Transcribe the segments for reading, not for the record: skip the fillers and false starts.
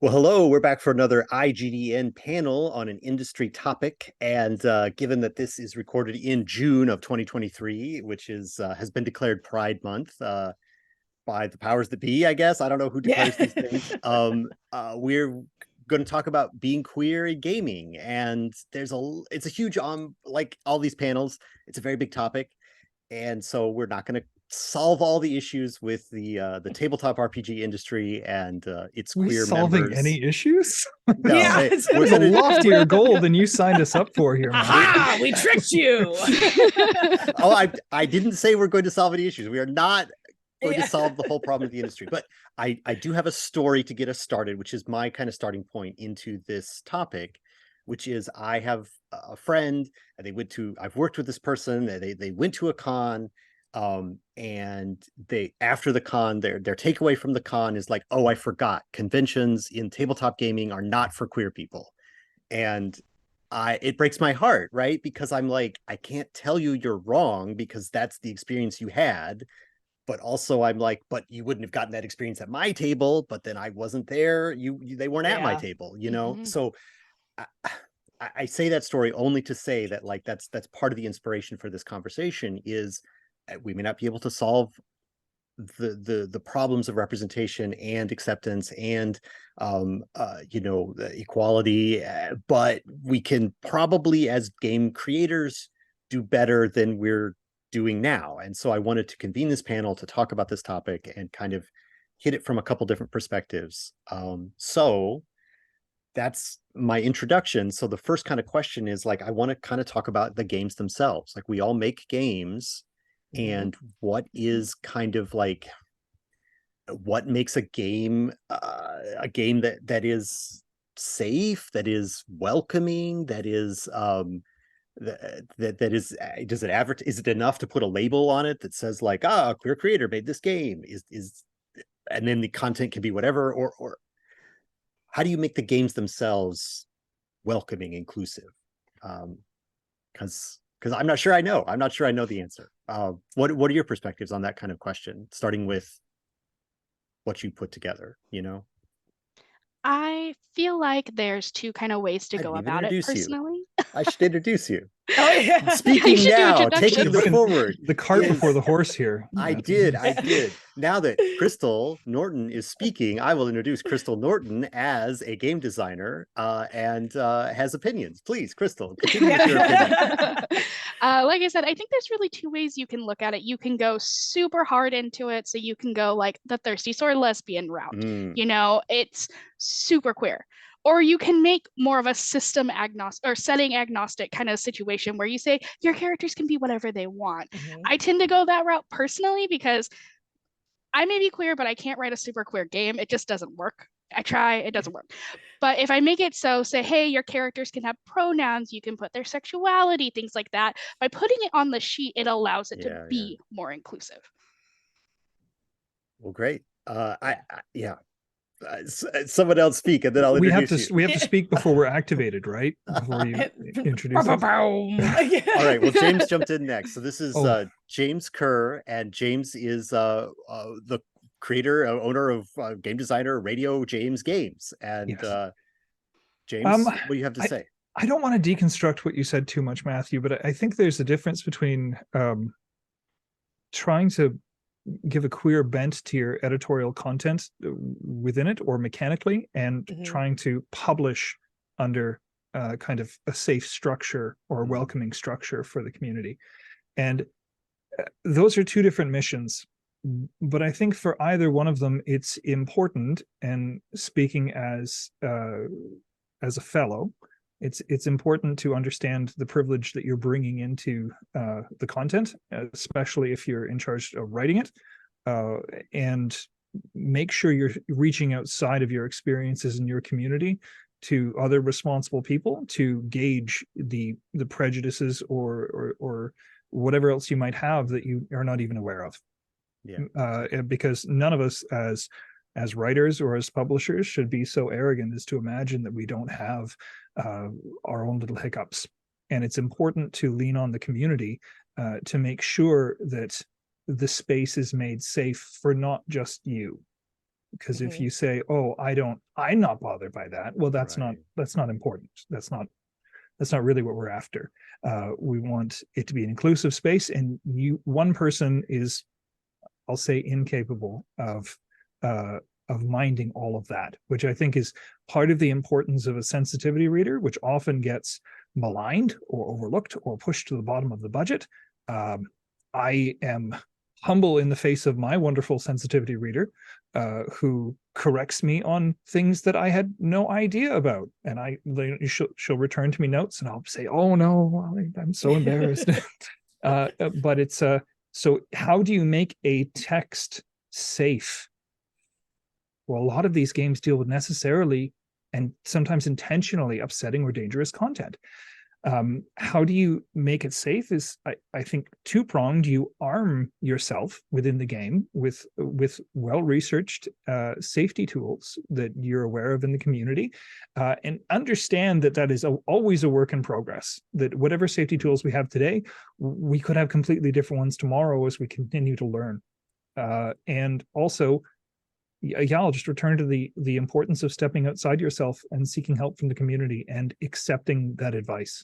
Well, hello, we're back for another IGDN panel on an industry topic. And given that this is recorded in June of 2023, which is has been declared Pride Month by the powers that be, I guess. I don't know who declares these things. We're going to talk about being queer in gaming. And it's a huge, like all these panels, it's a very big topic. And so we're not going to solve all the issues with the tabletop RPG industry and its We're queer solving members. any issues? No, Yeah, hey, it's we're There's a gonna. loftier goal than you signed us up for here, man. Aha! We tricked you. I didn't say we're going to solve any issues. We are not going to Yeah. solve the whole problem of the industry, but I do have a story to get us started, which is my kind of starting point into this topic, which is I have a friend, and I've worked with this person, they went to a con, and after the con, their takeaway from the con is like, oh, I forgot, conventions in tabletop gaming are not for queer people. And it breaks my heart, right? Because I'm like, I can't tell you you're wrong because that's the experience you had. But also I'm like, but you wouldn't have gotten that experience at my table, but then I wasn't there. They weren't at my table, you know? Mhm. So I, I say that story only to say that like that's part of the inspiration for this conversation is we may not be able to solve the problems of representation and acceptance and equality, but we can probably as game creators do better than we're doing now. And so I wanted to convene this panel to talk about this topic and kind of hit it from a couple different perspectives. So that's my introduction. So the first kind of question is like, I want to kind of talk about the games themselves. Like we all make games, and what is kind of like what makes a game that is safe, that is welcoming, that is that is does it is it enough to put a label on it that says like, a queer creator made this game, is and then the content can be whatever, or how do you make the games themselves welcoming, inclusive? Because I'm not sure I know. I'm not sure I know the answer. What are your perspectives on that kind of question, starting with what you put together, you know? I feel like there's two kind of ways to I go didn't even about it introduce you. personally. I should introduce you. Oh yeah. Speaking should do now, introductions. taking the forward. The cart is- before the horse here. I did. Now that Krystal Norton is speaking, I will introduce Krystal Norton as a game designer and has opinions. Please, Krystal, continue with your opinion. Like I said, I think there's really two ways you can look at it. You can go super hard into it. So you can go like the thirsty sword lesbian route. You know, it's super queer. Or you can make more of a system agnostic or setting agnostic kind of situation where you say your characters can be whatever they want. I tend to go that route personally because I may be queer, but I can't write a super queer game. It just doesn't work. I try, it doesn't work. But if I make it so, say, hey, your characters can have pronouns, you can put their sexuality, things like that. By putting it on the sheet, it allows it to be more inclusive. Well, great. Someone else speak, and then I'll introduce you. We have to speak before we're activated, right? Before you introduce us. All right. Well, James jumped in next. So this is James Kerr, and James is the creator, owner of game designer Radio James Games. And Yes. James, what do you have to say? I don't want to deconstruct what you said too much, Matthew, but I think there's a difference between trying to give a queer bent to your editorial content within it or mechanically, and trying to publish under kind of a safe structure or a welcoming structure for the community. And those are two different missions. But I think for either one of them, it's important, and speaking as a fellow, it's important to understand the privilege that you're bringing into the content, especially if you're in charge of writing it, and make sure you're reaching outside of your experiences in your community to other responsible people to gauge the prejudices or whatever else you might have that you are not even aware of. Because none of us as writers or as publishers should be so arrogant as to imagine that we don't have our own little hiccups. And it's important to lean on the community to make sure that the space is made safe for not just you, Because if you say, oh, I'm not bothered by that, well, that's Right. not important. That's not really what we're after. We want it to be an inclusive space, and one person is, I'll say, incapable of minding all of that, which I think is part of the importance of a sensitivity reader, which often gets maligned or overlooked or pushed to the bottom of the budget. I am humble in the face of my wonderful sensitivity reader, who corrects me on things that I had no idea about. And she'll return to me notes, and I'll say, oh no, I'm so embarrassed. But it's so how do you make a text safe? Well, a lot of these games deal with necessarily and sometimes intentionally upsetting or dangerous content. How do you make it safe is, I think, two-pronged. You arm yourself within the game with well-researched safety tools that you're aware of in the community, and understand that is always a work in progress, that whatever safety tools we have today, we could have completely different ones tomorrow as we continue to learn. And also, I'll just return to the importance of stepping outside yourself and seeking help from the community and accepting that advice.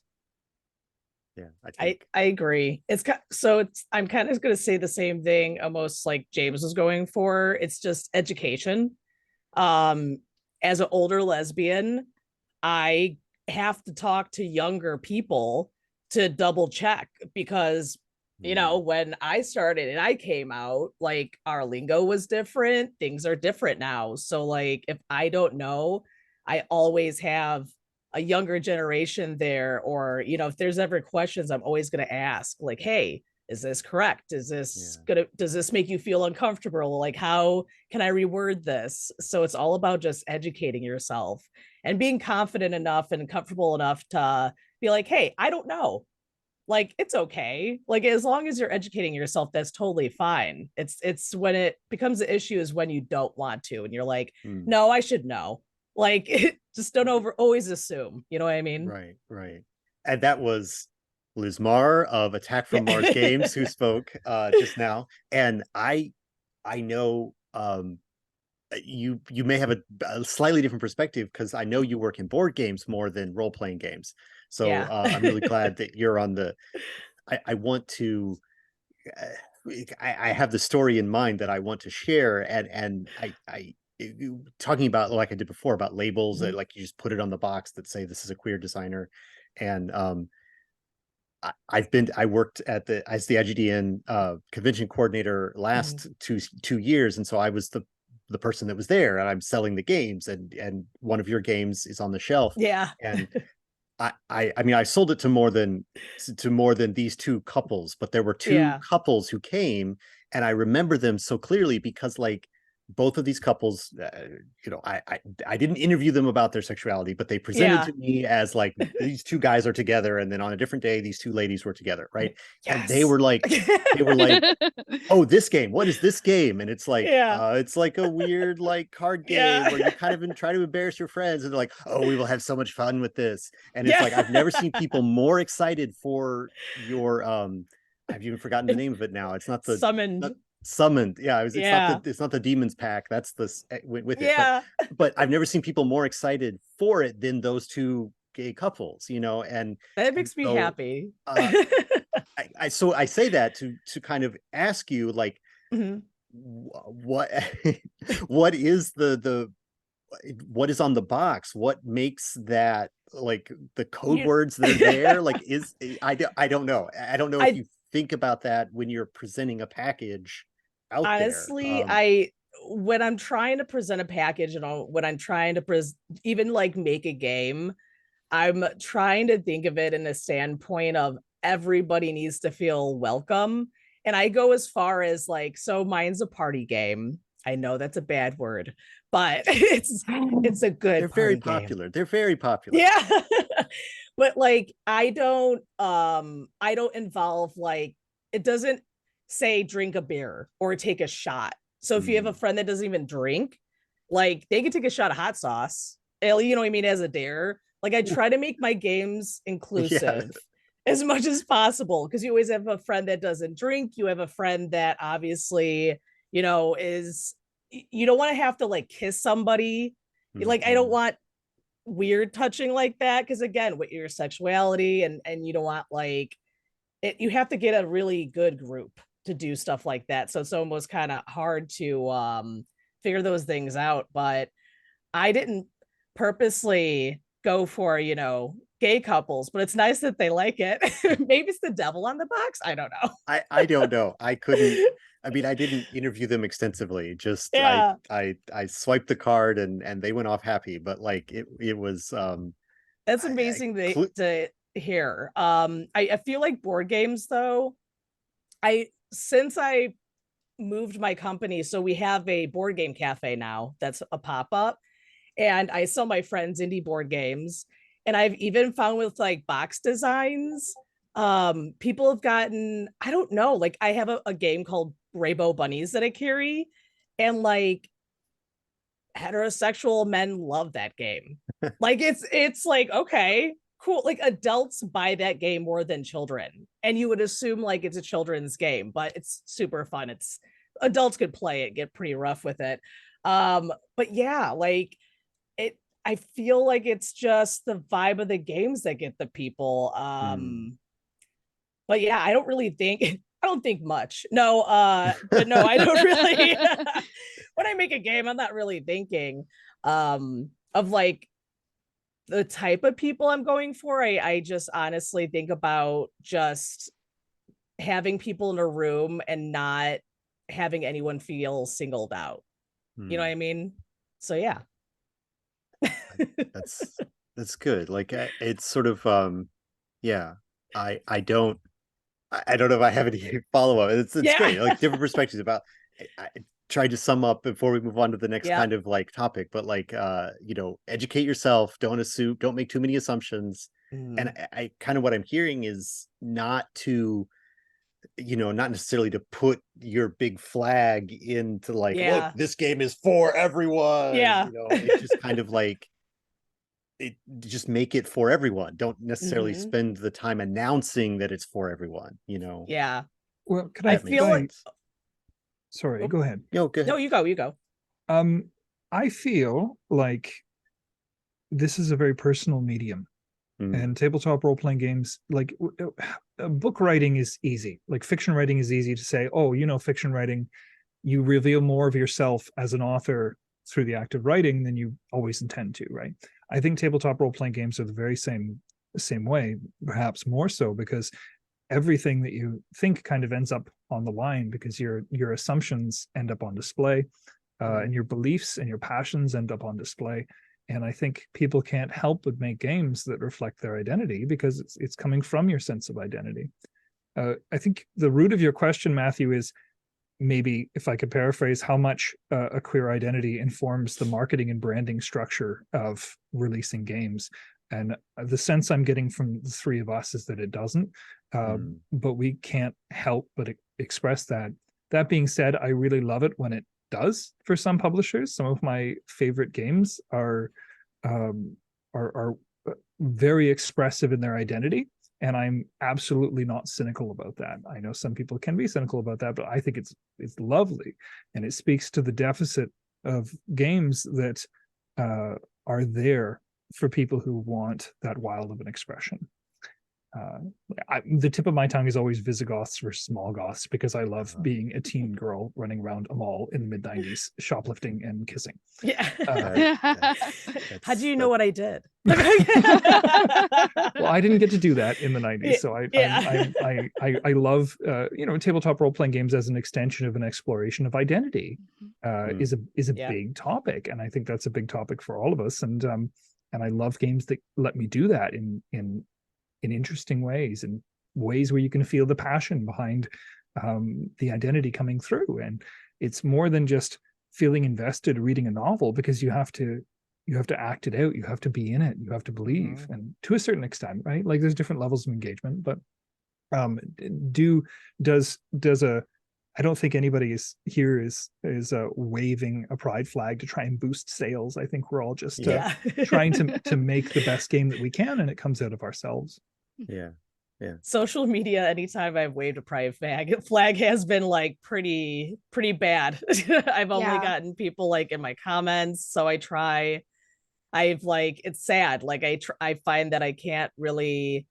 Yeah, I agree. I'm kind of going to say the same thing almost like James was going for. It's just education. As an older lesbian, I have to talk to younger people to double check, because when I started and I came out, like, our lingo was different. Things are different now. So like, if I don't know, I always have a younger generation there, or, if there's ever questions, I'm always going to ask, like, hey, is this correct? Is this does this make you feel uncomfortable? Like, how can I reword this? So it's all about just educating yourself and being confident enough and comfortable enough to be like, hey, I don't know. Like, it's okay. Like, as long as you're educating yourself, that's totally fine. It's when it becomes an issue is when you don't want to, and you're like, no, I should know. Like, just don't always assume, you know what I mean? Right. And that was Liz Marr of Attack from Mars Games, who spoke just now. And I know you may have a slightly different perspective, because I know you work in board games more than role-playing games. So I'm really glad that you're on the. I want to. I have the story in mind that I want to share, and I talking about, like I did before, about labels that, like, you just put it on the box that say this is a queer designer. And I worked as the IGDN convention coordinator last 2 years, and so I was the person that was there, and I'm selling the games, and one of your games is on the shelf. And I mean, I sold it to more than these two couples, but there were two couples who came, and I remember them so clearly because, like, both of these couples, I didn't interview them about their sexuality, but they presented to me as, like, these two guys are together, and then on a different day, these two ladies were together, right? And they were like, oh, this game, what is this game? And it's like, it's like a weird, like, card game where you kind of try to embarrass your friends, and they're like, oh, we will have so much fun with this. And it's like, I've never seen people more excited for your I've even forgotten the name of it now. It's not the Summoned. It's not the Demons Pack. That's the with it. But I've never seen people more excited for it than those two gay couples, and that makes me happy. I say that to kind of ask you, like, what what is what is on the box? What makes that, like, the code words that are there? Like, I don't know. I don't know if you think about that when you're presenting a package out honestly there. When I'm trying to present a package, and when I'm trying to even like make a game, I'm trying to think of it in a standpoint of everybody needs to feel welcome. And I go as far as, like, so mine's a party game. I know that's a bad word, but it's a good. They're very popular. They're very popular. Yeah. But, like, I don't involve, like, it doesn't say drink a beer or take a shot. So if you have a friend that doesn't even drink, like, they can take a shot of hot sauce, you know what I mean, as a dare. Like, I try to make my games inclusive as much as possible, because you always have a friend that doesn't drink. You have a friend that obviously, is you don't want to have to like kiss somebody. Like, I don't want weird touching like that, because again, with your sexuality, and you don't want like it, you have to get a really good group to do stuff like that. So it's almost kind of hard to figure those things out. But I didn't purposely go for, you know, gay couples, but it's nice that they like it. Maybe it's the devil on the box. I don't know. I don't know. I couldn't. I mean, I didn't interview them extensively. Just Yeah. I swiped the card and they went off happy. But like it was That's amazing to hear. I feel like board games though. Since I moved my company, so we have a board game cafe now that's a pop-up, and I sell my friends indie board games. And I've even found with like box designs, people have gotten, I don't know, like I have a game called Rainbow Bunnies that I carry, and like heterosexual men love that game. Like it's like, okay, cool. Like adults buy that game more than children, and you would assume like it's a children's game, but it's super fun. It's adults could play it, get pretty rough with it. But yeah, like it, I feel like it's just the vibe of the games that get the people. But yeah, I don't really think I don't think much. No, but no, I don't really when I make a game, I'm not really thinking of like the type of people I'm going for. I just honestly think about just having people in a room and not having anyone feel singled out. You know what I mean? So yeah. That's good. Like it's sort of yeah. I don't know if I have any follow-up. It's great. Like different perspectives about I tried to sum up before we move on to the next kind of like topic, but like you know, educate yourself, don't assume, don't make too many assumptions. And I kind of what I'm hearing is not to, you know, not necessarily to put your big flag into like, look, this game is for everyone. You know, it's just kind of like just make it for everyone. Don't necessarily spend the time announcing that it's for everyone, you know. Well, I feel like sorry, go ahead. No, go ahead. No, you go. I feel like this is a very personal medium, and tabletop role-playing games, like book writing is easy. Like fiction writing is easy to say, oh, you know, fiction writing, you reveal more of yourself as an author through the act of writing than you always intend to, right? I think tabletop role-playing games are the very same way, perhaps more so, because everything that you think kind of ends up on the line, because your assumptions end up on display, and your beliefs and your passions end up on display. And I think people can't help but make games that reflect their identity, because it's coming from your sense of identity. I think the root of your question, Matthew, is maybe, if I could paraphrase, how much a queer identity informs the marketing and branding structure of releasing games. And the sense I'm getting from the three of us is that it doesn't, but we can't help but express that. That being said, I really love it when it does for some publishers. Some of my favorite games are very expressive in their identity, and I'm absolutely not cynical about that. I know some people can be cynical about that, but I think it's lovely, and it speaks to the deficit of games that are there for people who want that wild of an expression. The tip of my tongue is always Visigoths versus small goths, because I love being a teen girl running around a mall in the mid-90s, shoplifting and kissing. How do you know what I did? Well, I didn't get to do that in the 90s, so I love you know, tabletop role-playing games as an extension of an exploration of identity. Is a big topic, and I think that's a big topic for all of us. And I love games that let me do that in interesting ways, and ways where you can feel the passion behind the identity coming through. And it's more than just feeling invested reading a novel, because you have to act it out, you have to be in it, you have to believe, and to a certain extent, right? Like there's different levels of engagement, but I don't think anybody is waving a pride flag to try and boost sales. I think we're all just trying to make the best game that we can, and it comes out of ourselves. Yeah. social media, anytime I've waved a pride flag has been like pretty bad. I've only gotten people like in my comments, so I've like, it's sad. Like I find that I can't really,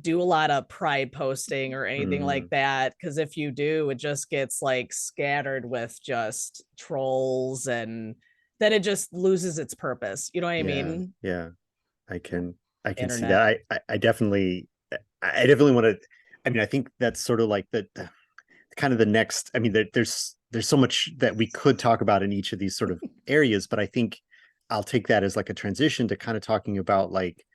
do a lot of pride posting or anything like that, because if you do, it just gets like scattered with just trolls, and then it just loses its purpose. You know what I mean? Yeah, I can Internet. see that. I definitely want to. I mean, I think that's sort of like the kind of the next. I mean, there's so much that we could talk about in each of these sort of areas, but I think I'll take that as like a transition to kind of talking about like,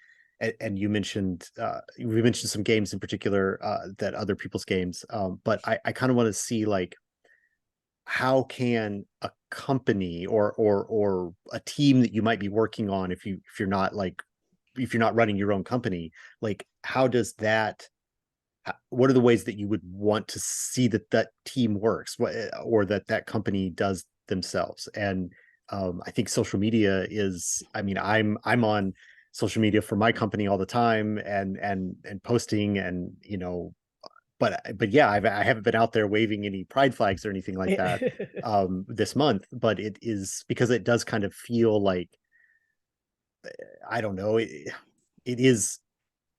and you mentioned we mentioned some games in particular that other people's games, but I kind of want to see like, how can a company or a team that you might be working on, if you're not running your own company, like how does that, what are the ways that you would want to see that team works, or that company does themselves? And I think social media is, I mean, I'm on social media for my company all the time, and posting, and but yeah, I haven't been out there waving any pride flags or anything like that this month, but it is because it does kind of feel like, I don't know, it is,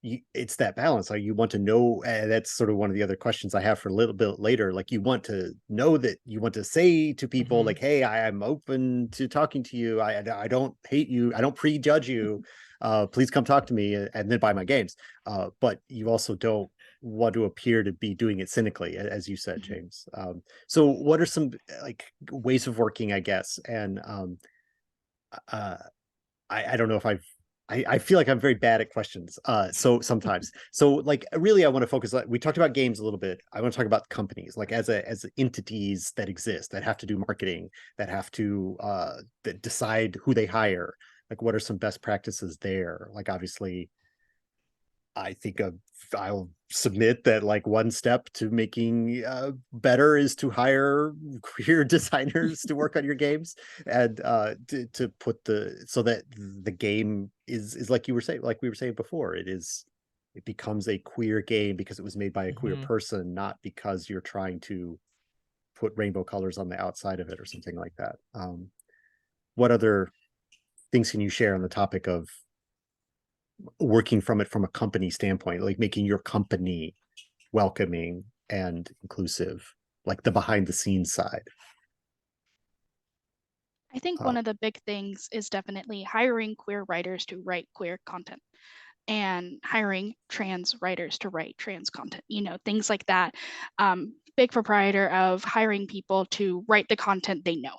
it's that balance. Like you want to know, that's sort of one of the other questions I have for a little bit later. Like you want to know, that you want to say to people like, hey, I am open to talking to you. I don't hate you. I don't prejudge you. Please come talk to me, and then buy my games. But you also don't want to appear to be doing it cynically, as you said, James. So what are some like ways of working, I guess? And I don't know if I feel like I'm very bad at questions. So sometimes, so like really I want to focus, like we talked about games a little bit. I want to talk about companies, like as entities that exist, that have to do marketing, that have to that decide who they hire. Like what are some best practices there? Like obviously I think I'll submit that like one step to making better is to hire queer designers to work on your games, and to put so that the game is like we were saying before, it becomes a queer game because it was made by a queer person, not because you're trying to put rainbow colors on the outside of it or something like that. What other things can you share on the topic of working from a company standpoint, like making your company welcoming and inclusive, like the behind the scenes side? I think one of the big things is definitely hiring queer writers to write queer content, and hiring trans writers to write trans content, things like that. Big proprietor of hiring people to write the content they know.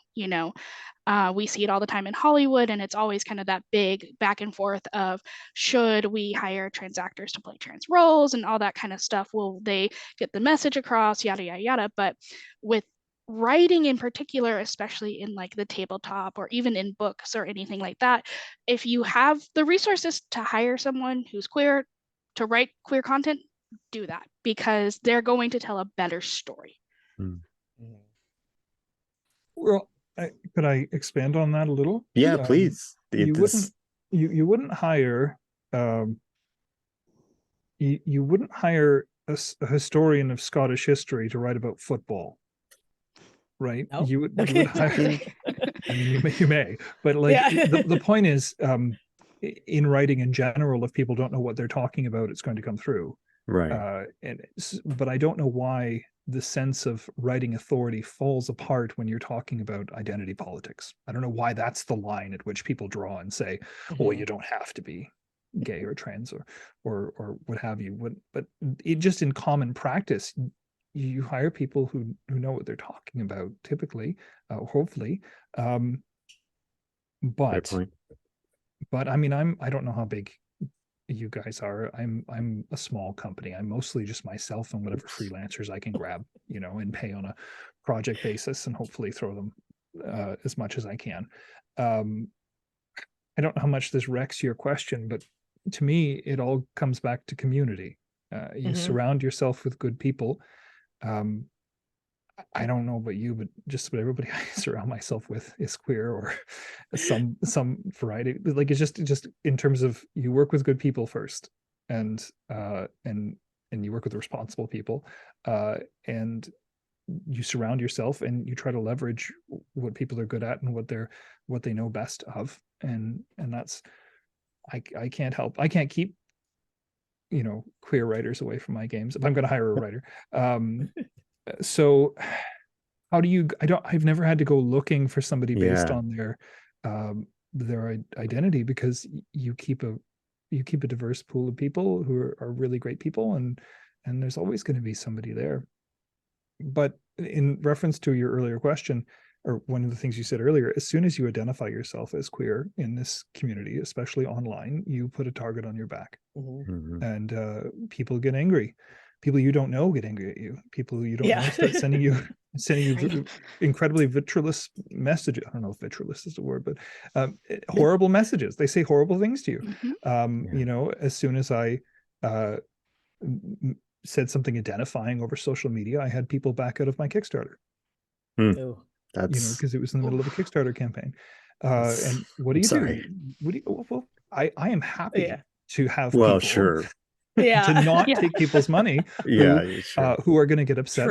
We see it all the time in Hollywood, and it's always kind of that big back and forth of, should we hire trans actors to play trans roles and all that kind of stuff? Will they get the message across? Yada, yada, yada. But with writing in particular, especially in like the tabletop or even in books or anything like that, if you have the resources to hire someone who's queer to write queer content, do that, because they're going to tell a better story. Well, could I expand on that a little? Yeah, please. You wouldn't hire you wouldn't hire a historian of Scottish history to write about football, right? No? You would hire. I mean, you may, but like the point is, in writing in general, if people don't know what they're talking about, it's going to come through, right? But I don't know why the sense of writing authority falls apart when you're talking about identity politics. I don't know why that's the line at which people draw and say, well, you don't have to be gay or trans or what have you. But it just, in common practice, you hire people who know what they're talking about, typically, hopefully. But I mean, I don't know how big you guys are. I'm a small company. I'm mostly just myself and whatever freelancers I can grab, and pay on a project basis, and hopefully throw them as much as I can. I don't know how much this wrecks your question, but to me, it all comes back to community. You surround yourself with good people. I don't know about you, but just about everybody I surround myself with is queer or some variety. Like, it's just in terms of, you work with good people first, and you work with responsible people, and you surround yourself and you try to leverage what people are good at and what they know best of, and that's, I can't keep, you know, queer writers away from my games if I'm going to hire a writer. So how do you, I've never had to go looking for somebody based on their identity, because you keep a diverse pool of people who are really great people, and there's always going to be somebody there. But in reference to your earlier question, or one of the things you said earlier, as soon as you identify yourself as queer in this community, especially online, you put a target on your back. And people get angry. People you don't know get angry at you. People who you don't know start sending you incredibly vitriolous messages. I don't know if vitriolous is the word, but horrible messages. They say horrible things to you. You know, as soon as I said something identifying over social media, I had people back out of my Kickstarter. That's, you know, because it was in the middle of a Kickstarter campaign. And what do you do? What do you, well, I am happy to have people to not take people's money who are going to get upset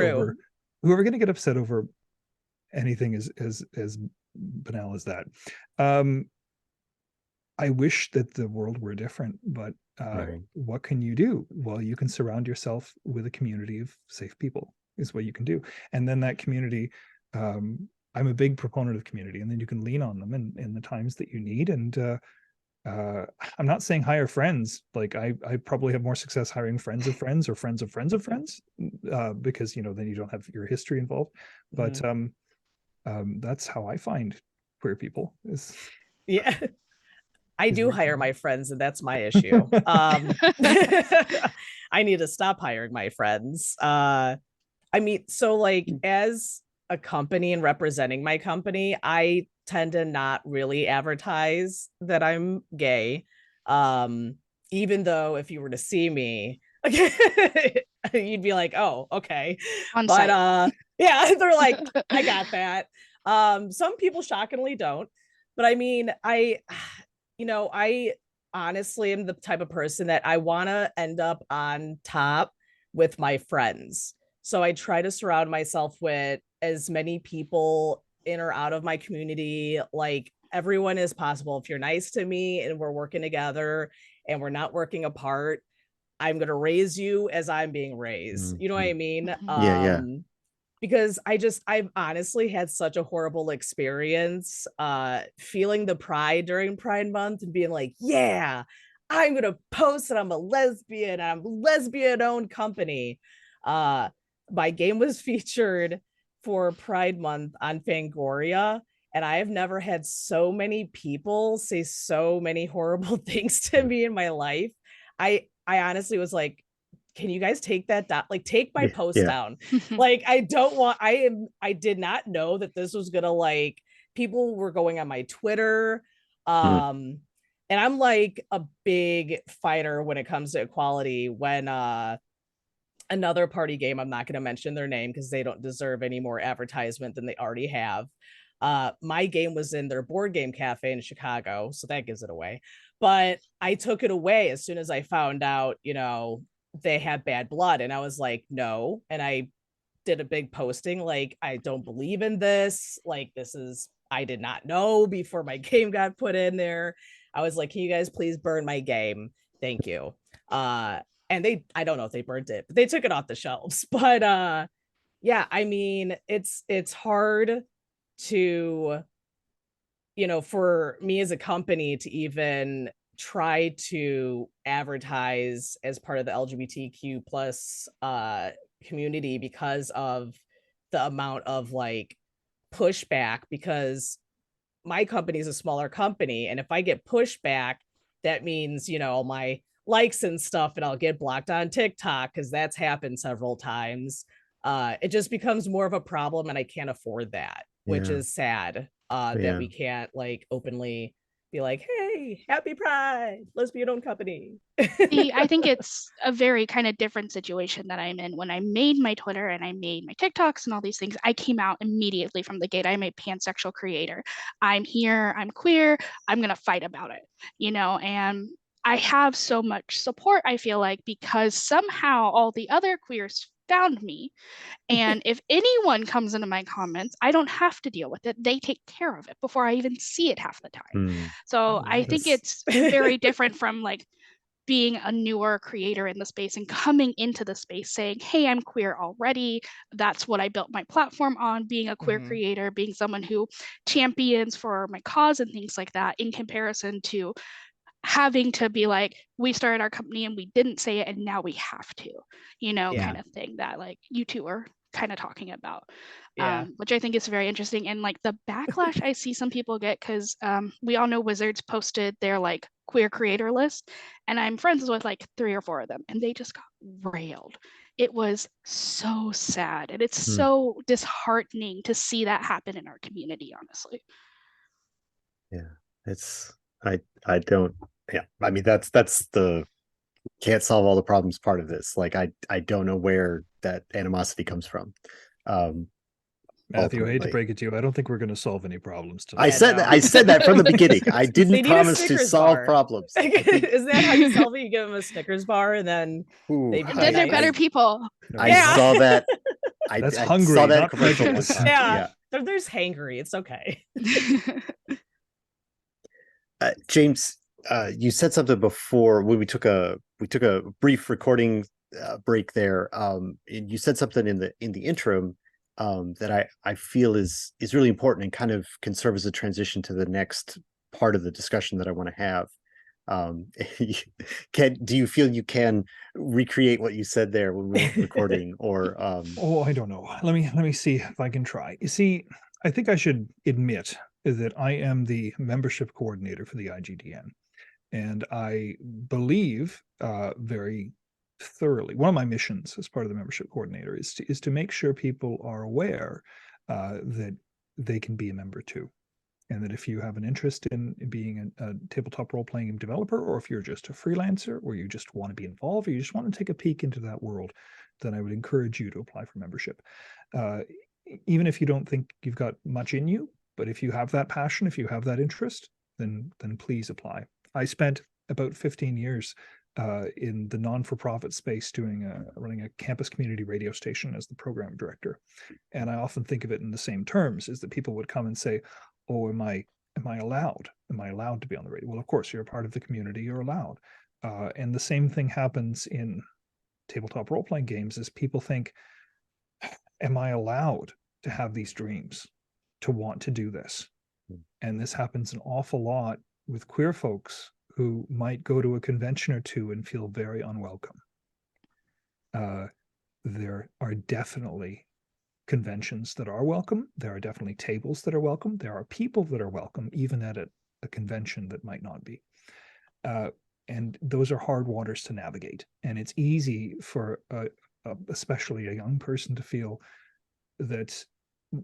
over anything as banal as that. I wish that the world were different, but what can you do? Well, you can surround yourself with a community of safe people is what you can do. And then that community, I'm a big proponent of community, and then you can lean on them in the times that you need. And I'm not saying hire friends. Like I probably have more success hiring friends of friends or friends of friends of friends, because, you know, then you don't have your history involved. But that's how I find queer people is. I do hire my friends, and that's my issue. I need to stop hiring my friends. I mean, so like as a company and representing my company, I tend to not really advertise that I'm gay. Even though if you were to see me, you'd be like, oh, okay. But yeah, they're like, I got that. Some people shockingly don't. But I mean, you know, I honestly am the type of person that I want to end up on top with my friends. So I try to surround myself with as many people in or out of my community, like everyone as possible. If you're nice to me and we're working together and we're not working apart, I'm going to raise you as I'm being raised. You know what I mean? Because I've honestly had such a horrible experience feeling the pride during Pride Month and being like, yeah, I'm going to post that I'm a lesbian, I'm a lesbian owned company. My game was featured for Pride Month on Fangoria, and I have never had so many people say so many horrible things to me in my life. I honestly was like, can you guys take that down? Like, take my post down. Like, I did not know that this was gonna, like, people were going on my Twitter. And I'm like a big fighter when it comes to equality. When another party game, I'm not going to mention their name because they don't deserve any more advertisement than they already have. My game was in their board game cafe in Chicago, so that gives it away. But I took it away as soon as I found out, you know, they had bad blood, and I was like, no. And I did a big posting like, I don't believe in this. Like, this is, I did not know before my game got put in there. I was like, can you guys please burn my game? Thank you. And they, I don't know if they burnt it, but they took it off the shelves. But yeah, I mean, it's hard to, you know, for me as a company to even try to advertise as part of the LGBTQ plus community because of the amount of like pushback, because my company is a smaller company, and if I get pushback, that means, you know, my likes and stuff, and I'll get blocked on TikTok because that's happened several times. It just becomes more of a problem, and I can't afford that, which is sad. That we can't like openly be like, hey, happy Pride, lesbian-owned company. See, I think it's a very kind of different situation that I'm in. When I made my Twitter and I made my TikToks and all these things, I came out immediately from the gate. I'm a pansexual creator. I'm here, I'm queer, I'm going to fight about it, you know, and I have so much support, I feel like, because somehow all the other queers found me. And if anyone comes into my comments, I don't have to deal with it. They take care of it before I even see it half the time. So I think it's very different from like being a newer creator in the space and coming into the space saying, hey, I'm queer already. That's what I built my platform on, being a queer creator, being someone who champions for my cause and things like that, in comparison to having to be like, we started our company and we didn't say it and now we have to, kind of thing that like you two are kind of talking about, which I think is very interesting. And like the backlash I see some people get, because we all know Wizards posted their like queer creator list, and I'm friends with like 3 or 4 of them, and they just got railed. It was so sad, and it's so disheartening to see that happen in our community, honestly. It's I don't, I mean, that's the can't solve all the problems part of this. Like I don't know where that animosity comes from. Matthew, I hate to break it to you, I don't think we're going to solve any problems today. I said that from the beginning. I didn't promise to solve problems. Isn't that how you solve it? You give them a Snickers bar and then then they're better people. I saw that. That's I hungry, saw that not commercial. There's hangry. It's okay. James, you said something before when we took a brief recording break there. And you said something in the interim that I feel is really important and kind of can serve as a transition to the next part of the discussion that I want to have. Do you feel you can recreate what you said there when we were recording, or oh, I don't know. Let me see if I can try. You see, I think I should admit that I am the membership coordinator for the IGDN, and I believe very thoroughly, one of my missions as part of the membership coordinator is to make sure people are aware that they can be a member too. And that if you have an interest in being a tabletop role-playing game developer, or if you're just a freelancer, or you just want to be involved, or you just want to take a peek into that world, then I would encourage you to apply for membership. Even if you don't think you've got much in you, but if you have that passion, if you have that interest, then please apply. I spent about 15 years in the non-for-profit space running a campus community radio station as the program director. And I often think of it in the same terms, is that people would come and say, oh, am I allowed? Am I allowed to be on the radio? Well, of course, you're a part of the community, you're allowed. And the same thing happens in tabletop role-playing games, is people think, am I allowed to have these dreams, to want to do this? And this happens an awful lot with queer folks who might go to a convention or two and feel very unwelcome. There are definitely conventions that are welcome. There are definitely tables that are welcome. There are people that are welcome, even at a convention that might not be. And those are hard waters to navigate. And it's easy for especially a young person to feel that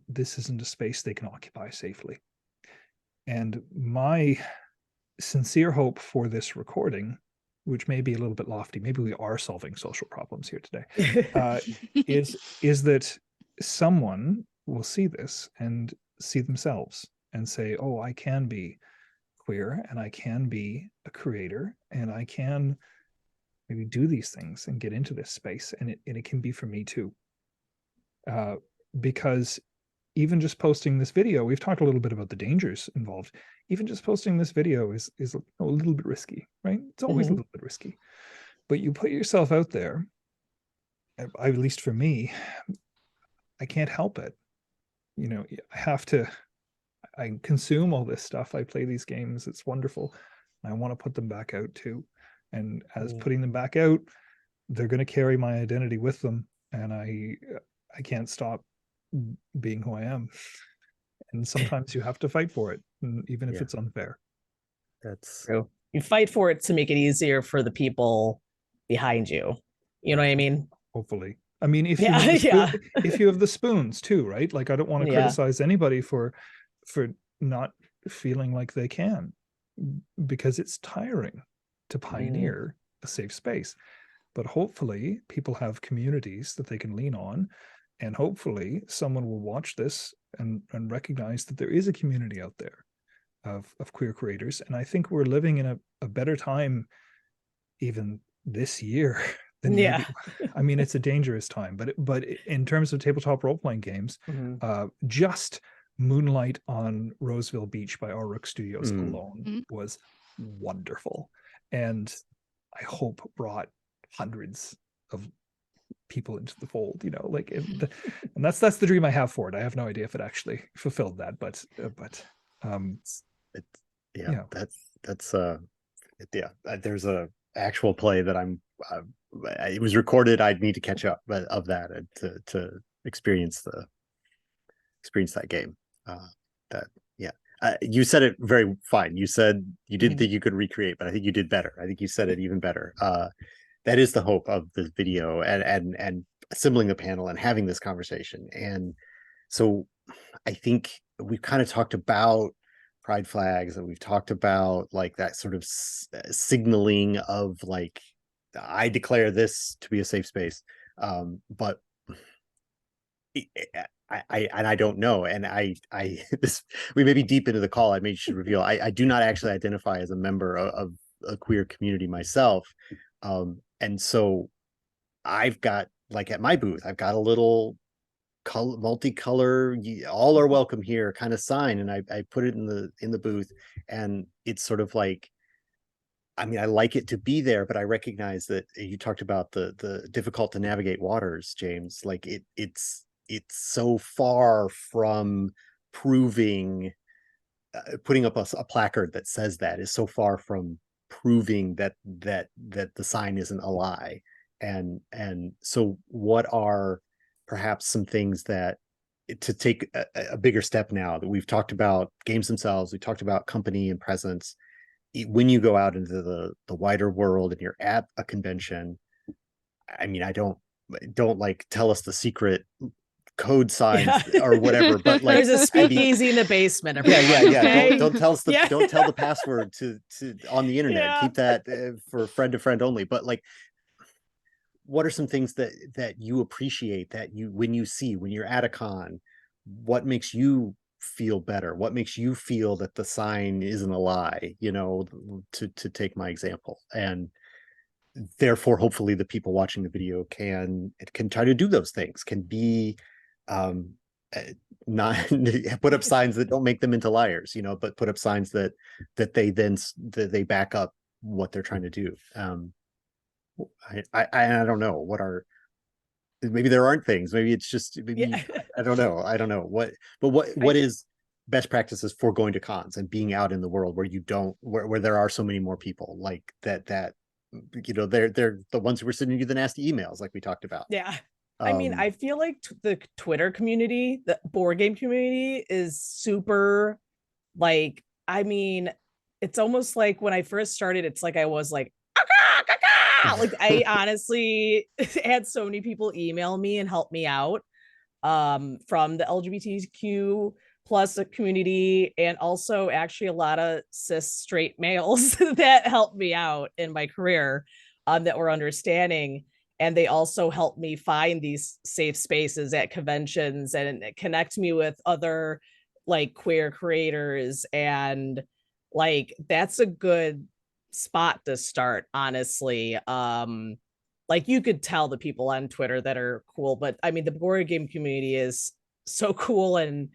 this isn't a space they can occupy safely. And my sincere hope for this recording, which may be a little bit lofty, maybe we are solving social problems here today, is that someone will see this and see themselves and say, oh, I can be queer, and I can be a creator, and I can maybe do these things and get into this space, and it can be for me too. Because even just posting this video, we've talked a little bit about the dangers involved. Even just posting this video is a little bit risky, right? It's always a little bit risky. But you put yourself out there, at least for me, I can't help it. I consume all this stuff. I play these games. It's wonderful. I want to put them back out too. And as putting them back out, they're going to carry my identity with them. And I can't stop being who I am. And sometimes you have to fight for it, even if it's unfair. That's true. You fight for it to make it easier for the people behind you. You know what I mean? Hopefully. I mean, if you have the spoons too, right? Like, I don't want to criticize anybody for not feeling like they can, because it's tiring to pioneer a safe space. But hopefully people have communities that they can lean on, and hopefully someone will watch this and recognize that there is a community out there of queer creators. And I think we're living in a better time even this year, then maybe, I mean, it's a dangerous time. But in terms of tabletop role-playing games, just Moonlight on Roseville Beach by Our Rook Studios alone was wonderful, and I hope brought hundreds of people into the fold, you know, like and that's the dream I have for it. I have no idea if it actually fulfilled that, but there's a actual play that it was recorded. I'd need to catch up of that and to experience that game. You said it very fine. You said you didn't think you could recreate, but I think you did better. I think you said it even better. That is the hope of this video and assembling the panel and having this conversation. And so I think we've kind of talked about pride flags, and we've talked about like that sort of signaling of like, I declare this to be a safe space. But I don't know. And we may be deep into the call. I maybe should reveal, I do not actually identify as a member of a queer community myself. And so I've got, like at my booth, I've got a little multicolor, all are welcome here kind of sign. And I put it in the booth, and it's sort of like, I mean, I like it to be there, but I recognize that you talked about the difficult to navigate waters, James. Like it's so far from proving, putting up a placard that says that is so far from proving that the sign isn't a lie. And so what are perhaps some things that to take a bigger step now that we've talked about games themselves, we talked about company and presence. When you go out into the wider world and you're at a convention, I mean, I don't like tell us the secret code signs or whatever, but like there's a speakeasy in the basement. Yeah. Okay? Don't tell us don't tell the password to on the internet. Keep that for friend to friend only. But like, what are some things that you appreciate that when you're at a con, what makes you feel better? What makes you feel that the sign isn't a lie, you know, to take my example? And therefore, hopefully the people watching the video can try to do those things, can be not put up signs that don't make them into liars, you know, but put up signs that they back up what they're trying to do. I don't know what are, maybe there aren't things, maybe it's just maybe I don't know what is best practices for going to cons and being out in the world where there are so many more people like that you know, they're the ones who were sending you the nasty emails like we talked about. I mean, I feel like the Twitter community, the board game community, is super, like, I mean, it's almost like when I first started, it's like I was like, like I honestly had so many people email me and help me out from the LGBTQ plus community, and also actually a lot of cis straight males that helped me out in my career, that were understanding. And they also helped me find these safe spaces at conventions and connect me with other like queer creators. And like, that's a good spot to start, honestly. Like, you could tell the people on Twitter that are cool, but I mean, the board game community is so cool. And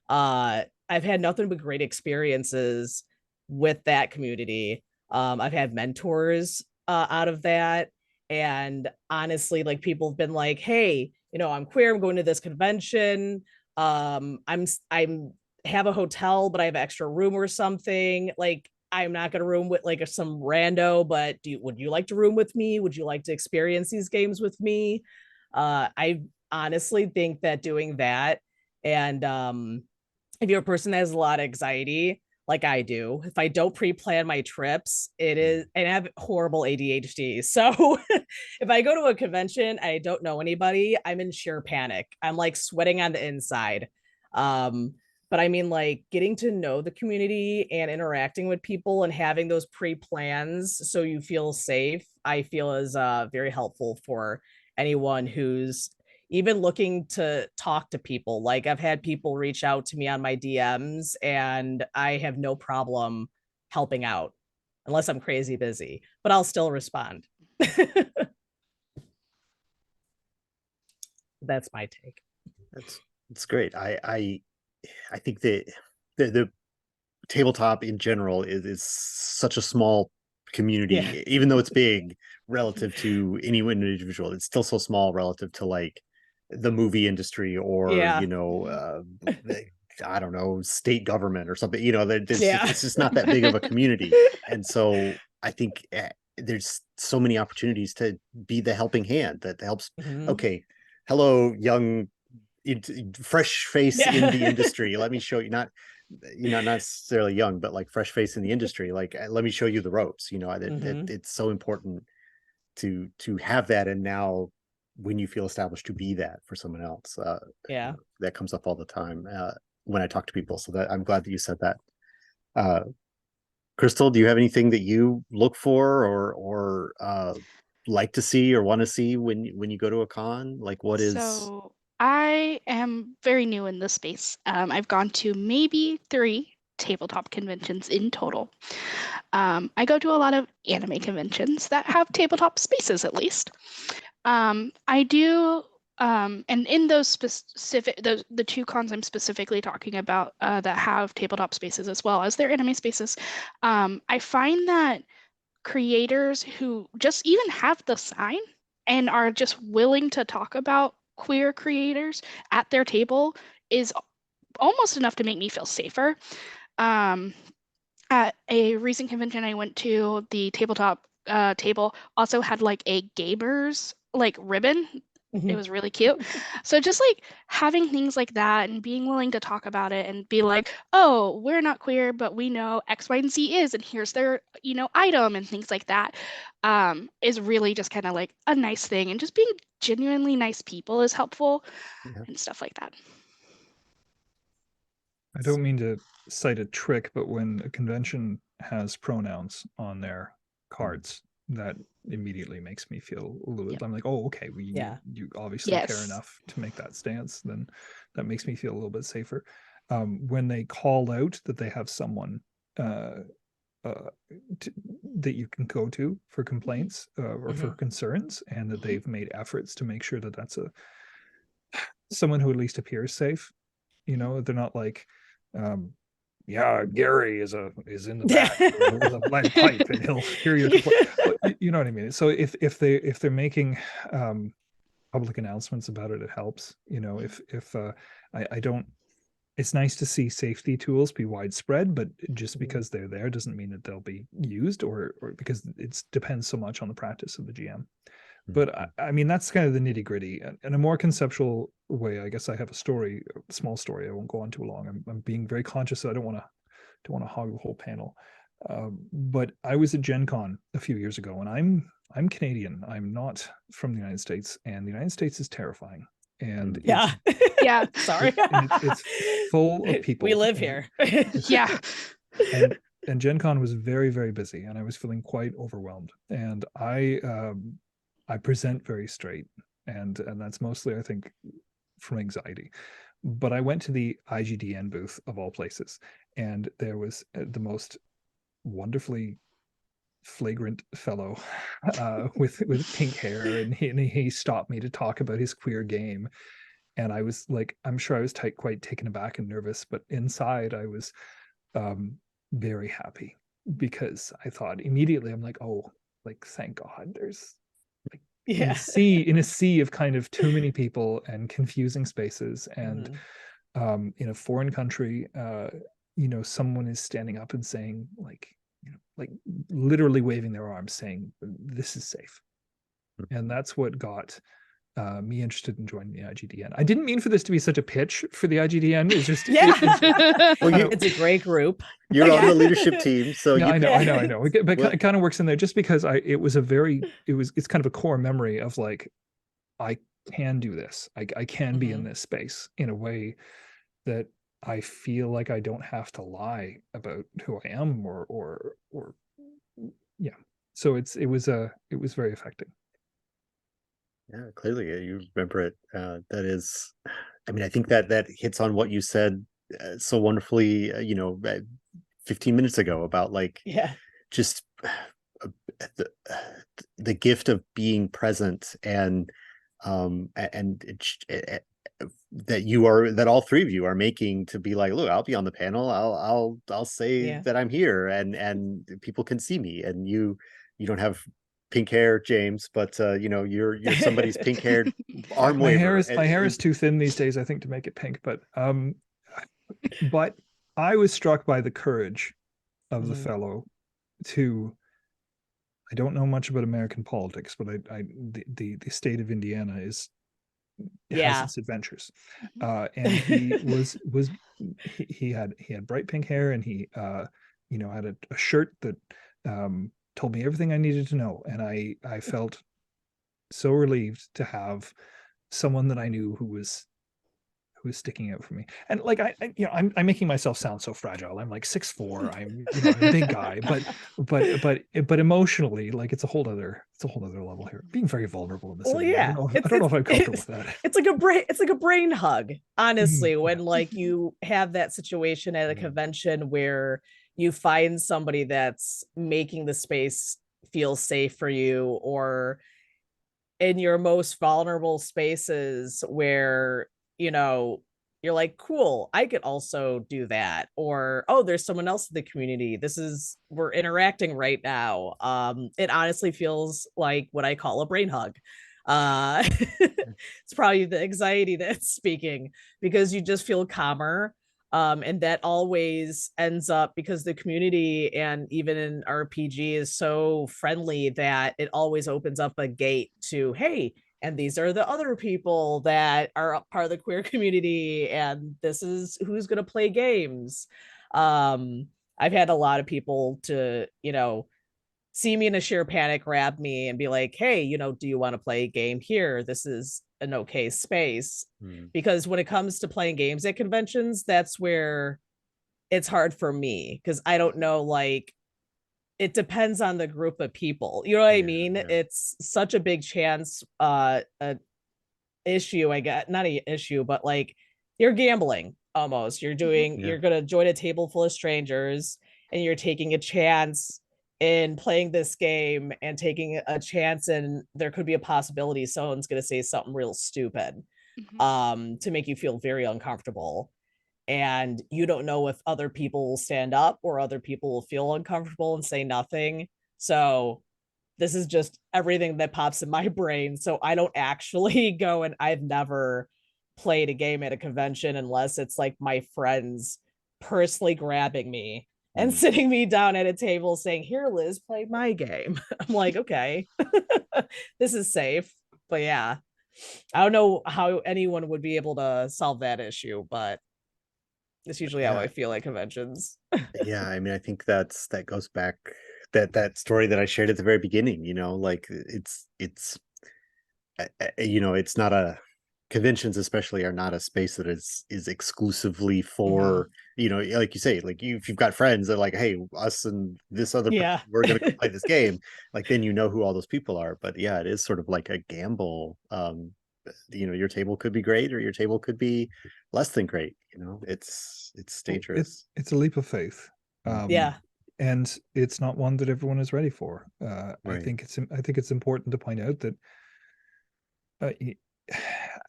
I've had nothing but great experiences with that community. I've had mentors out of that. And honestly, like, people have been like, hey, you know, I'm queer, I'm going to this convention. I'm have a hotel, but I have an extra room or something. Like, I'm not going to room with like some rando, but would you like to room with me? Would you like to experience these games with me? I honestly think that doing that, and if you're a person that has a lot of anxiety, like I do, if I don't pre-plan my trips, and I have horrible ADHD. So if I go to a convention, I don't know anybody, I'm in sheer panic. I'm like sweating on the inside. But I mean, like, getting to know the community and interacting with people and having those pre-plans so you feel safe, I feel is very helpful for anyone who's even looking to talk to people. Like, I've had people reach out to me on my DMs and I have no problem helping out. unless I'm crazy busy, but I'll still respond. That's my take. That's great. I think that the tabletop in general is such a small community, Yeah. even though it's big relative to any individual. It's still so small relative to like the movie industry or Yeah. I don't know, state government or something. It's just not that big of a community, and so I think there's so many opportunities to be the helping hand that helps. Okay, hello, young fresh face in the industry. Let me show you, not necessarily young, but like fresh face in the industry. Like, let me show you the ropes. It's so important to have that. And now when you feel established, to be that for someone else. That comes up all the time when I talk to people. So that I'm glad that you said that. Krystal, do you have anything that you look for or like to see or want to see when you go to a con? Like, what is... So I am very new in this space. I've gone to maybe 3 tabletop conventions in total. I go to a lot of anime conventions that have tabletop spaces, at least. I do, and in those specific, the 2 cons I'm specifically talking about that have tabletop spaces as well as their anime spaces, I find that creators who just even have the sign and are just willing to talk about queer creators at their table is almost enough to make me feel safer. At a recent convention I went to, the tabletop table also had like a gamers like ribbon. It was really cute. So just like having things like that and being willing to talk about it and be like, oh, we're not queer, but we know X, Y, and Z is, and here's their, item and things like that, is really just kind of like a nice thing. And just being genuinely nice people is helpful and stuff like that. I don't mean to cite a trick, but when a convention has pronouns on their cards, that immediately makes me feel a little bit. I'm like, oh, okay, you obviously care enough to make that stance. Then that makes me feel a little bit safer. When they call out that they have someone that you can go to for complaints or for concerns, and that they've made efforts to make sure that that's someone who at least appears safe. They're not like, Gary is in the back with a lead pipe and he'll hear your complaint. You know what I mean? So if they're making public announcements about it, it helps. I don't. It's nice to see safety tools be widespread, but just because they're there doesn't mean that they'll be used, or because it depends so much on the practice of the GM. But I mean, that's kind of the nitty gritty. In a more conceptual way, I guess I have a small story. I won't go on too long. I'm being very conscious that I don't want to hog the whole panel. But I was at Gen Con a few years ago, and I'm Canadian. I'm not from the United States, and the United States is terrifying. And sorry, it's full of people. We live here. And Gen Con was very, very busy, and I was feeling quite overwhelmed. And I present very straight, and that's mostly, I think, from anxiety. But I went to the IGDN booth of all places, and there was the most wonderfully flagrant fellow with pink hair, and he stopped me to talk about his queer game. And I was like, I'm sure I was quite taken aback and nervous, but inside I was very happy, because I thought immediately, I'm like, oh, like, thank God there's in a sea of kind of too many people and confusing spaces, and in a foreign country, someone is standing up and saying, like literally waving their arms, saying this is safe. And that's what got me interested in joining the IGDN. I didn't mean for this to be such a pitch for the IGDN. It's just it's a great group. You're on the leadership team, so I know. But it kind of works in there, just because it's kind of a core memory of like, I can do this. I can be in this space in a way that I feel like I don't have to lie about who I am or So it was very affecting. Yeah, clearly you remember it. That is, I mean, I think that hits on what you said so wonderfully, 15 minutes ago about like, just the gift of being present, and that all three of you are making, to be like, look, I'll be on the panel, I'll say that I'm here, and people can see me, and you don't have pink hair, James, but you're somebody's pink haired arm waver. My hair is too thin these days, I think, to make it pink, but I was struck by the courage of the fellow to, I don't know much about American politics, but the state of Indiana has its adventures, and he he had bright pink hair, and he had a shirt that told me everything I needed to know, and I felt so relieved to have someone that I knew who was sticking out for me. And like I'm making myself sound so fragile. I'm like 6'4". I'm a big guy, but emotionally, like it's a whole other level here. Being very vulnerable in this. Well, yeah. I don't know if I'm comfortable with that. It's like a brain hug, honestly, when like you have that situation at a convention where you find somebody that's making the space feel safe for you, or in your most vulnerable spaces where you're like, cool, I could also do that, or oh, there's someone else in the community, we're interacting right now. It honestly feels like what I call a brain hug. It's probably the anxiety that's speaking, because you just feel calmer. And that always ends up, because the community, and even in RPG, is so friendly that it always opens up a gate to, hey, and these are the other people that are part of the queer community, and this is who's going to play games. I've had a lot of people to, see me in a sheer panic, grab me and be like, hey, do you want to play a game here? This is an okay space. Because when it comes to playing games at conventions, that's where it's hard for me, because I don't know, like, it depends on the group of people. You know what I mean? It's such a big chance, a issue, I guess, not an issue, but like you're gambling almost. You're gonna join a table full of strangers, and you're taking a chance in playing this game, and taking a chance, and there could be a possibility someone's gonna say something real stupid to make you feel very uncomfortable. And you don't know if other people will stand up or other people will feel uncomfortable and say nothing. So this is just everything that pops in my brain. So I don't actually go, and I've never played a game at a convention unless it's like my friends personally grabbing me and sitting me down at a table saying, here, Liz, play my game. I'm like, okay, this is safe. But yeah, I don't know how anyone would be able to solve that issue, but it's usually how I feel at conventions. Yeah, I mean, I think that goes back, that story that I shared at the very beginning, like it's not a, conventions especially are not a space that is exclusively for, like you say, like if you've got friends that are like, hey, us and this other person, we're going to play this game, like then who all those people are. But yeah, it is sort of like a gamble. Your table could be great, or your table could be less than great. It's dangerous. It's a leap of faith. And it's not one that everyone is ready for. Right. I think it's important to point out that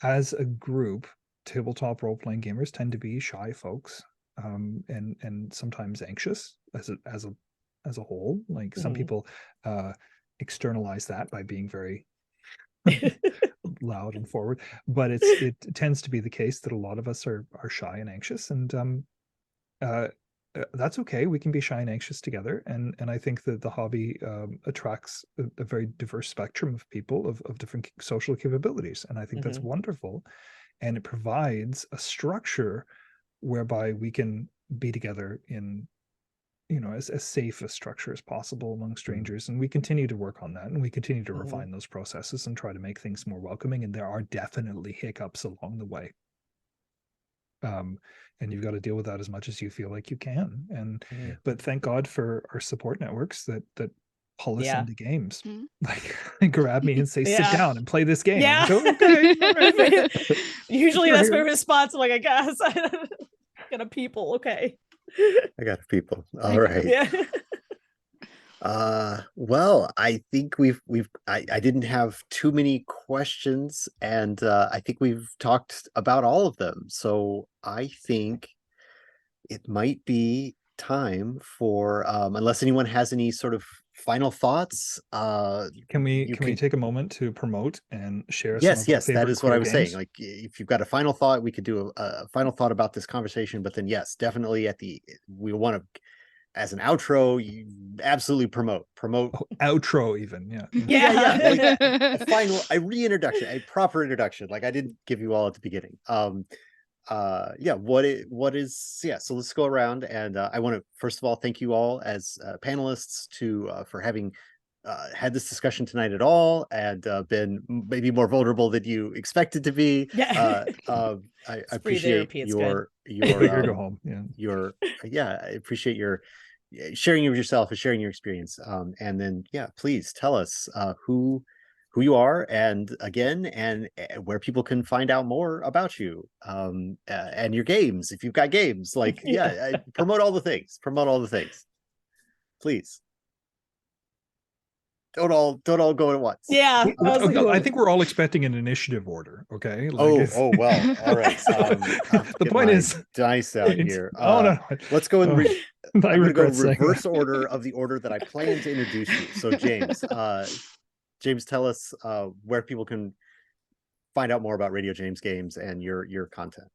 as a group, tabletop role-playing gamers tend to be shy folks, and sometimes anxious as a whole. Like some people externalize that by being very loud and forward, but it tends to be the case that a lot of us are shy and anxious, and that's okay. We can be shy and anxious together, and I think that the hobby attracts a very diverse spectrum of people of different social capabilities, and I think that's wonderful, and it provides a structure whereby we can be together in as safe a structure as possible among strangers. And we continue to work on that, and we continue to refine those processes and try to make things more welcoming, and there are definitely hiccups along the way. And you've got to deal with that as much as you feel like you can. And but thank God for our support networks that pull us into games. Like grab me and say, sit down and play this game. Yeah. Like, okay. Usually that's my response. I'm like, I guess I got a people. Okay. I got people. All right. Yeah. Well, I think I didn't have too many questions, and I think we've talked about all of them. So I think it might be time for, unless anyone has any sort of final thoughts, Can we you can we can. take a moment to promote and share some Yes, of our yes, that favorite is what I queer was games? saying. Like, if you've got a final thought, we could do a final thought about this conversation. But then, yes, definitely we want to, as an outro, you absolutely promote. Oh, outro even, yeah. Yeah, like a reintroduction, a proper introduction. Like I didn't give you all at the beginning. Yeah, what is, yeah, so let's go around, and I want to first of all thank you all as panelists for having had this discussion tonight at all, and been maybe more vulnerable than you expected to be. Yeah. I It's free appreciate therapy, it's good. Go big or go home. Yeah. your yeah, I appreciate your sharing of yourself and sharing your experience. And then, yeah, please tell us who you are, and again, and where people can find out more about you, and your games, if you've got games. Like, yeah, promote all the things. Promote all the things, please. Don't all go at once. Yeah. I think we're all expecting an initiative order. Okay. Oh well. All right. The point is, dice out here. Oh no. Let's go in. I I'm going to go regret saying reverse that. order of the order that I plan to introduce you. So James, tell us where people can find out more about Radio James Games and your content.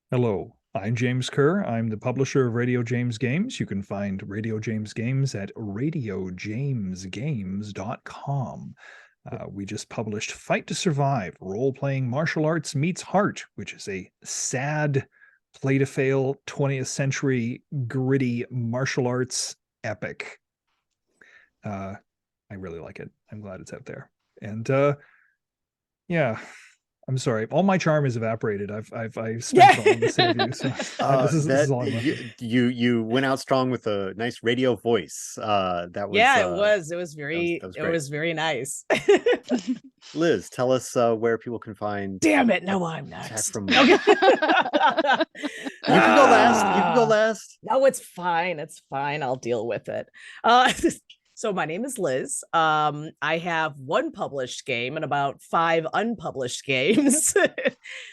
Hello, I'm James Kerr. I'm the publisher of Radio James Games. You can find Radio James Games at radiojamesgames.com. We just published Fight to Survive, role-playing martial arts meets heart, which is a sad, play-to-fail 20th century gritty martial arts epic. I really like it. I'm glad it's out there. And yeah, I'm sorry. All my charm is evaporated. I've spent it all on the save you. So this is all I'm left with. You went out strong with a nice radio voice. That was it was very that was very nice. Liz, tell us where people can find. Damn it! No, I'm next. You can go last. You can go last. No, it's fine. It's fine. I'll deal with it. So my name is Liz. I have one published game and about 5 unpublished games.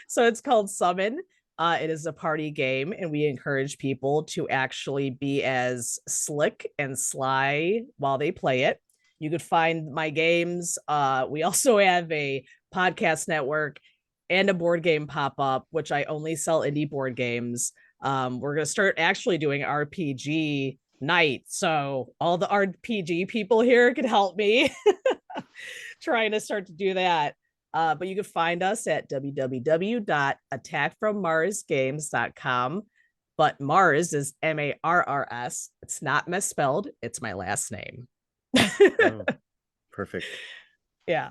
So it's called Summon. It is a party game, and we encourage people to actually be as slick and sly while they play it. You could find my games. We also have a podcast network and a board game pop-up, which I only sell indie board games. We're going to start actually doing RPG night, so all the RPG people here can help me trying to start to do that. But you can find us at www.attackfrommarsgames.com. But Mars is Marrs. It's not misspelled. It's my last name. Oh, perfect. Yeah.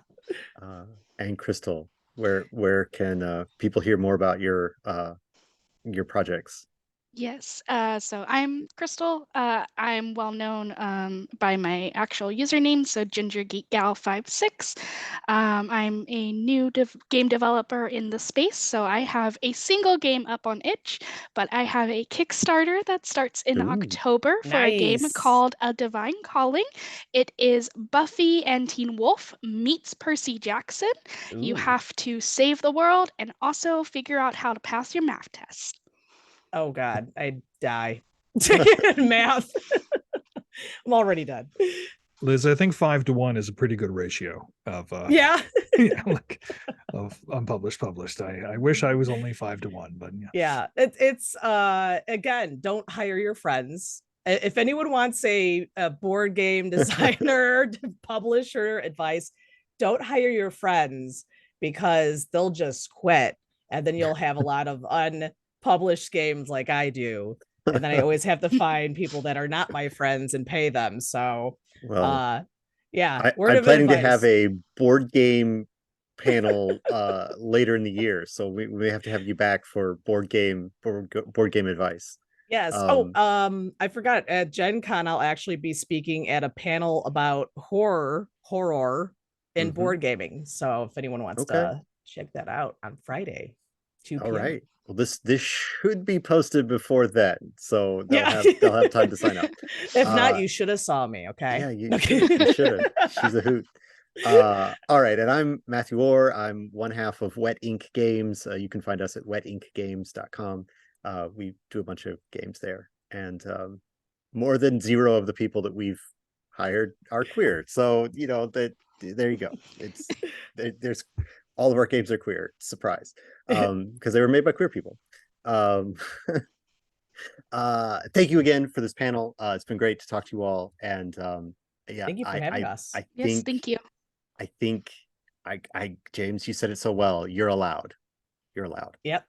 And Krystal, where can people hear more about your projects? Yes, so I'm Krystal. I'm well known by my actual username, so GingerGeekGal56. I'm a new game developer in the space, so I have a single game up on itch, but I have a Kickstarter that starts in October for a game called A Divine Calling. It is Buffy and Teen Wolf meets Percy Jackson. You have to save the world and also figure out how to pass your math test. Oh God, I'd die. Math. I'm already done. Liz, I think 5-1 is a pretty good ratio of like of unpublished published. I wish I was only 5-1, but yeah. It's again, don't hire your friends. If anyone wants a board game designer, publisher advice, don't hire your friends, because they'll just quit, and then you'll have a lot of unpublished games like I do, and then I always have to find people that are not my friends and pay them. So yeah, I'm planning to have a board game panel later in the year, so we have to have you back for board game advice. Yes. I forgot, at Gen Con I'll actually be speaking at a panel about horror in board gaming, so if anyone wants to check that out on Friday, 2 All p.m. right. Well, this should be posted before then, so Yeah. they'll have time to sign up. If not, you should have saw me. Okay. Yeah, you should have. She's a hoot. All right, and I'm Matthew Orr. I'm one half of Wet Ink Games. You can find us at wetinkgames.com. We do a bunch of games there, and more than 0 of the people that we've hired are queer. So that there you go. It's there's all of our games are queer. Surprise, because they were made by queer people. Thank you again for this panel. It's been great to talk to you all, and yeah, Thank you for having us. Yes, thank you. I think James, you said it so well. You're allowed. You're allowed. Yep.